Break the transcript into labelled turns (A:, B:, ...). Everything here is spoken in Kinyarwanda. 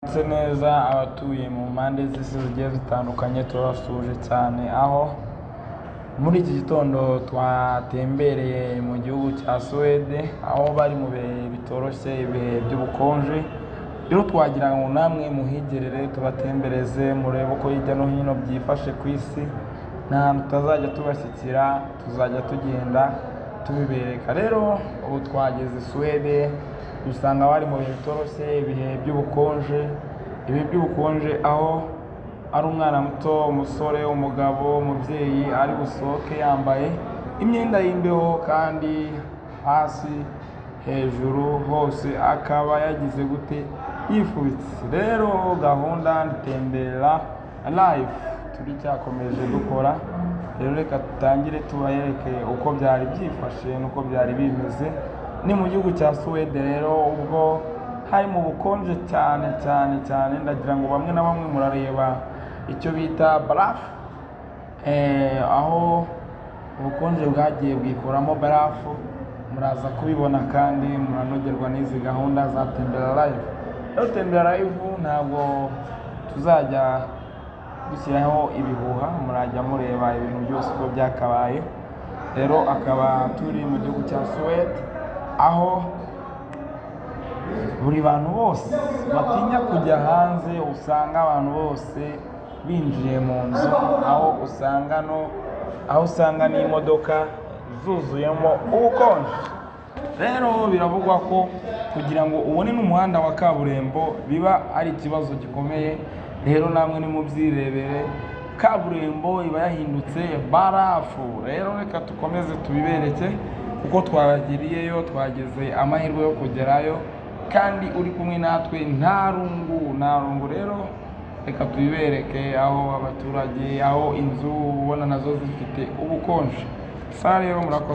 A: Neza abatuye mu mpande z'isi zigiye zitandukanye turabasuhuje cyane, aho muri iki gitondo twatembereye mu gihugu cya Suwede, aho bari mu bihe bitoroshye, ibihe by'ubukonje. Rero twagira ngo namwe muhigerere tubatembereze murebe uko hirya no hino byifashe ku isi. Nta hantu tutazajya tubashyikira, tuzajya tugenda tubibereka. Rero ubu twageze Suwede, dusanga bari mu bihe bitoroshye, ibihe by'ubukonje, aho ari umwana muto, umusore, umugabo, umubyeyi ari busohoke yambaye imyenda y'imbeho, kandi hasi hejuru hose akaba yagize gute, yifubitse. Rero gahunda Tembera live turacyakomeje dukora. Rero reka tutangire tubayereke uko byari byifashe n'uko byari bimeze. Ni mu gihugu cya Suwede rero, ubwo hari mu bukonje cyane, ndagira ngo bamwe na bamwe murareba icyo bita barafu, aho ubukonje bwagiye bwikuramo barafu, muraza kubibona kandi muranogerwa n'izi gahunda za Tembera live. Rero Tembera live ntabwo tuzajya dushyiraho ibihuha, murajya mureba ibintu byose uko byakabaye. Rero akaba turi mu gihugu cya Suwede, aho buri bantu bose batinya kujya hanze, usanga abantu bose binjiye mu nzu, aho usanga n'imodoka zuzuyemo ubukonje. Rero biravugwa ko kugira ngo ubone n'umuhanda wa kaburimbo biba ari ikibazo gikomeye. Rero namwe nimubyirebere, kaburimbo iba yahindutse barafu. Rero reka dukomeze tubibereke kuko twabagiriyeyo, twageze amahirwe yo kugerayo, kandi uri kumwe natwe nta rungu. Rero reka tubibereke aho abaturage, aho inzu ubona nazo zifite ubukonje. Rero murakoze.